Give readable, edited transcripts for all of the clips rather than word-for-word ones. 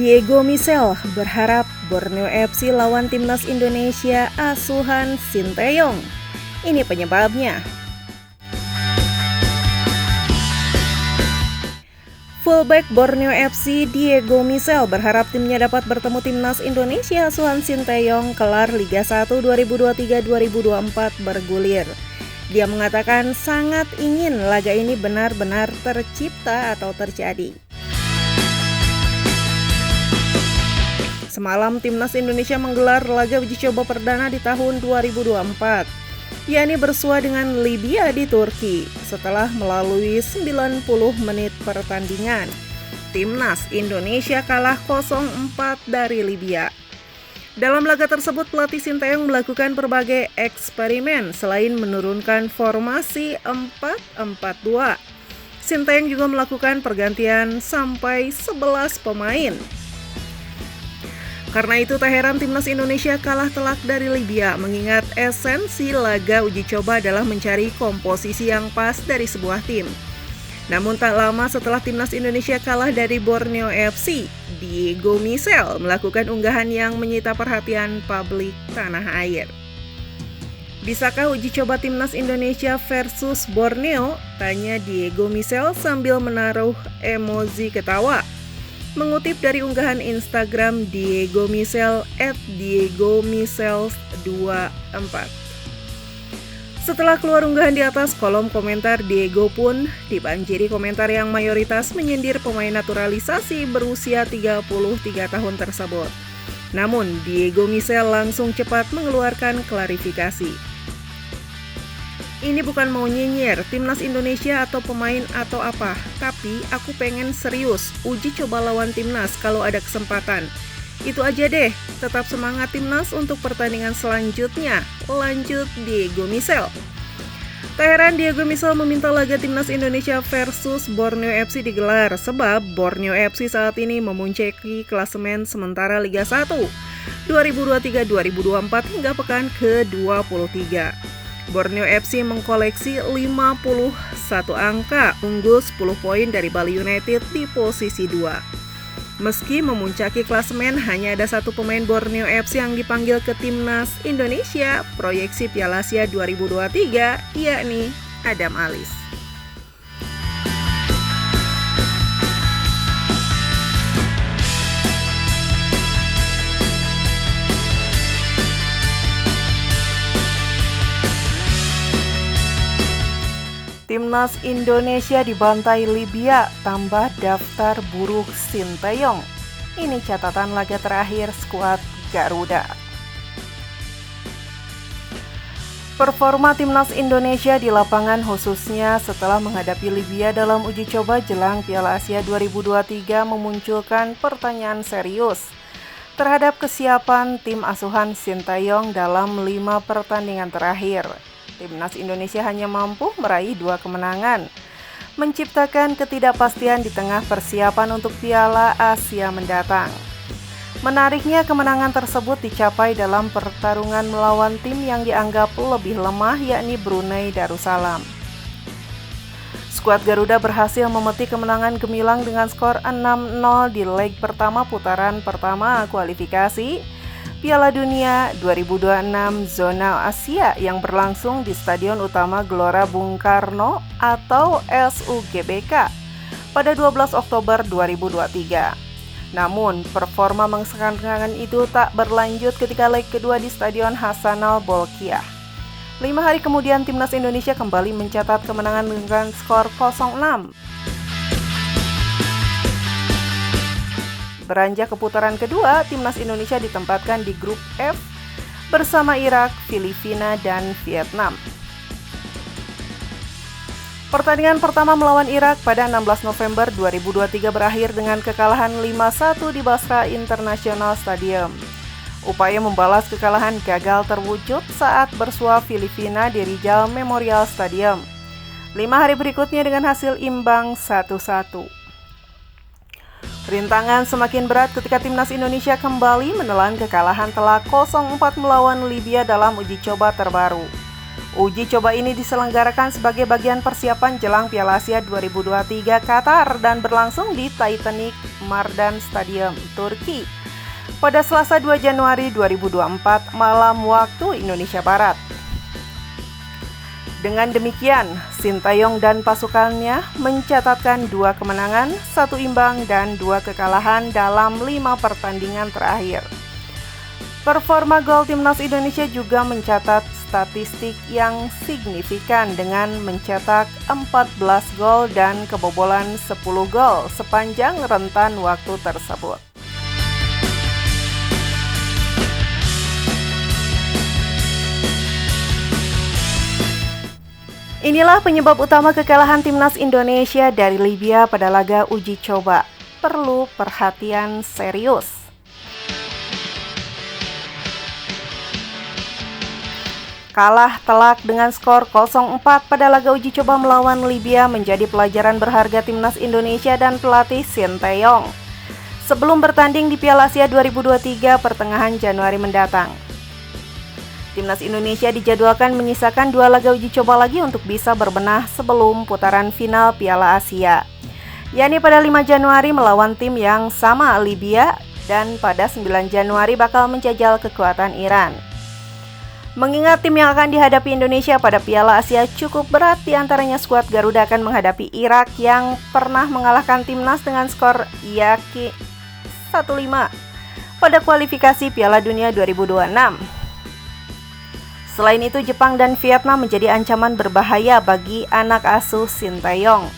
Diego Misel berharap Borneo FC lawan timnas Indonesia asuhan Sinteyong. Ini penyebabnya. Fullback Borneo FC Diego Misel berharap timnya dapat bertemu timnas Indonesia asuhan Sinteyong kelar Liga 1 2023-2024 bergulir. Dia mengatakan sangat ingin laga ini benar-benar tercipta atau terjadi. Semalam timnas Indonesia menggelar laga uji coba perdana di tahun 2024, yakni bersua dengan Libya di Turki. Setelah melalui 90 menit pertandingan, timnas Indonesia kalah 0-4 dari Libya. Dalam laga tersebut, pelatih Sinteyong melakukan berbagai eksperimen selain menurunkan formasi 4-4-2. Sinteyong juga melakukan pergantian sampai 11 pemain. Karena itu tak heran timnas Indonesia kalah telak dari Libya, mengingat esensi laga uji coba adalah mencari komposisi yang pas dari sebuah tim. Namun tak lama setelah timnas Indonesia kalah dari Borneo FC, Diego Misel melakukan unggahan yang menyita perhatian publik tanah air. Bisakah uji coba timnas Indonesia versus Borneo? Tanya Diego Misel sambil menaruh emoji ketawa. Mengutip dari unggahan Instagram Diego Misel @diegomisel24. Setelah keluar unggahan di atas, kolom komentar Diego pun dibanjiri komentar yang mayoritas menyindir pemain naturalisasi berusia 33 tahun tersebut. Namun Diego Misel langsung cepat mengeluarkan klarifikasi. Ini bukan mau nyinyir timnas Indonesia atau pemain atau apa, tapi aku pengen serius uji coba lawan timnas kalau ada kesempatan. Itu aja deh, tetap semangat timnas untuk pertandingan selanjutnya, lanjut Diego Misel. Tak heran Diego Misel meminta laga timnas Indonesia versus Borneo FC digelar sebab Borneo FC saat ini memuncaki klasemen sementara Liga 1 2023-2024 hingga pekan ke-23. Borneo FC mengkoleksi 51 angka, unggul 10 poin dari Bali United di posisi 2. Meski memuncaki klasemen, hanya ada satu pemain Borneo FC yang dipanggil ke timnas Indonesia proyeksi Piala Asia 2023, yakni Adam Alis. Timnas Indonesia dibantai Libya, tambah daftar buruk Sinteyong. Ini catatan laga terakhir skuad Garuda. Performa timnas Indonesia di lapangan khususnya setelah menghadapi Libya dalam uji coba jelang Piala Asia 2023 memunculkan pertanyaan serius terhadap kesiapan tim asuhan Sinteyong dalam 5 pertandingan terakhir. Timnas Indonesia hanya mampu meraih 2 kemenangan, menciptakan ketidakpastian di tengah persiapan untuk Piala Asia mendatang. Menariknya, kemenangan tersebut dicapai dalam pertarungan melawan tim yang dianggap lebih lemah, yakni Brunei Darussalam. Skuad Garuda berhasil memetik kemenangan gemilang dengan skor 6-0 di leg pertama putaran pertama kualifikasi Piala Dunia 2026 Zona Asia yang berlangsung di Stadion Utama Gelora Bung Karno atau SUGBK pada 12 Oktober 2023. Namun, performa mengesankan itu tak berlanjut ketika leg kedua di Stadion Hasanal Bolkiah. 5 hari kemudian, timnas Indonesia kembali mencatat kemenangan dengan skor 0-6. Beranjak ke putaran kedua, timnas Indonesia ditempatkan di grup F bersama Irak, Filipina, dan Vietnam. Pertandingan pertama melawan Irak pada 16 November 2023 berakhir dengan kekalahan 5-1 di Basra International Stadium. Upaya membalas kekalahan gagal terwujud saat bersua Filipina di Rizal Memorial Stadium 5 hari berikutnya dengan hasil imbang 1-1. Rintangan semakin berat ketika timnas Indonesia kembali menelan kekalahan telak 0-4 melawan Libya dalam uji coba terbaru. Uji coba ini diselenggarakan sebagai bagian persiapan jelang Piala Asia 2023 Qatar dan berlangsung di Titanic Mardan Stadium, Turki pada Selasa 2 Januari 2024 malam waktu Indonesia Barat. Dengan demikian, Sintayong dan pasukannya mencatatkan 2 kemenangan, 1 imbang, dan 2 kekalahan dalam 5 pertandingan terakhir. Performa gol Timnas Indonesia juga mencatat statistik yang signifikan dengan mencetak 14 gol dan kebobolan 10 gol sepanjang rentan waktu tersebut. Inilah penyebab utama kekalahan Timnas Indonesia dari Libya pada laga uji coba. Perlu perhatian serius. Kalah telak dengan skor 0-4 pada laga uji coba melawan Libya menjadi pelajaran berharga Timnas Indonesia dan pelatih Sintayong sebelum bertanding di Piala Asia 2023 pertengahan Januari mendatang. Timnas Indonesia dijadwalkan menyisakan 2 laga uji coba lagi untuk bisa berbenah sebelum putaran final Piala Asia, yakni pada 5 Januari melawan tim yang sama Libya dan pada 9 Januari bakal menjajal kekuatan Iran. Mengingat tim yang akan dihadapi Indonesia pada Piala Asia cukup berat, diantaranya skuad Garuda akan menghadapi Irak yang pernah mengalahkan Timnas dengan skor yaki 1-5 pada kualifikasi Piala Dunia 2026. Selain itu, Jepang dan Vietnam menjadi ancaman berbahaya bagi anak asuh Sintayong.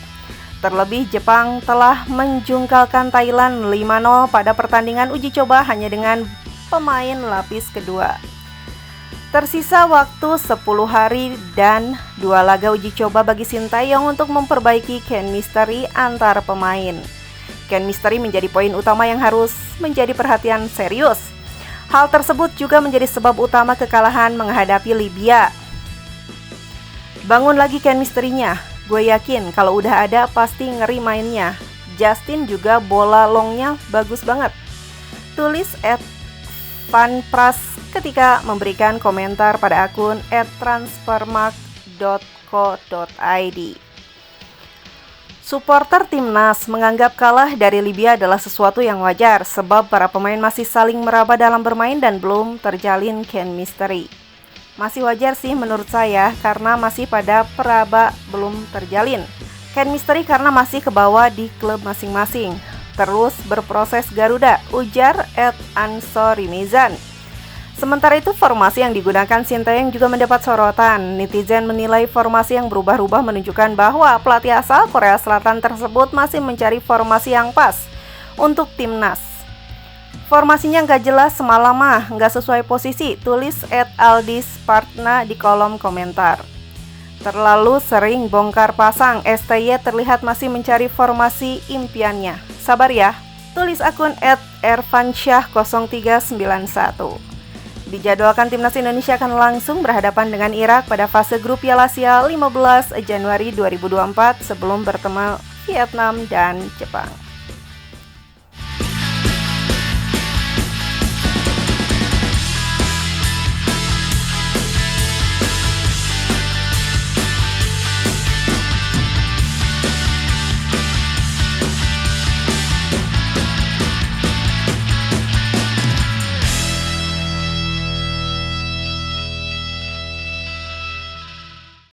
Terlebih, Jepang telah menjungkalkan Thailand 5-0 pada pertandingan uji coba hanya dengan pemain lapis kedua. Tersisa waktu 10 hari dan 2 laga uji coba bagi Sintayong untuk memperbaiki chemistry antar pemain. Chemistry menjadi poin utama yang harus menjadi perhatian serius. Hal tersebut juga menjadi sebab utama kekalahan menghadapi Libya. Bangun lagi chemistry-nya. Gue yakin kalau udah ada pasti ngeri mainnya. Justin juga bola longnya bagus banget. Tulis @vanpras ketika memberikan komentar pada akun @transfermarkt.co.id. Supporter Timnas menganggap kalah dari Libya adalah sesuatu yang wajar sebab para pemain masih saling meraba dalam bermain dan belum terjalin chemistry. Masih wajar sih menurut saya karena masih pada peraba belum terjalin chemistry karena masih ke bawah di klub masing-masing. Terus berproses Garuda, ujar @ansorimizan. Sementara itu, formasi yang digunakan Sintayong juga mendapat sorotan. Netizen menilai formasi yang berubah-ubah menunjukkan bahwa pelatih asal Korea Selatan tersebut masih mencari formasi yang pas untuk timnas. Formasinya nggak jelas semalam nggak sesuai posisi, tulis @aldispartna di kolom komentar. Terlalu sering bongkar pasang, STY terlihat masih mencari formasi impiannya. Sabar ya, tulis akun @erfansyah0391. Dijadwalkan Timnas Indonesia akan langsung berhadapan dengan Irak pada fase grup Piala Asia 15 Januari 2024 sebelum bertemu Vietnam dan Jepang.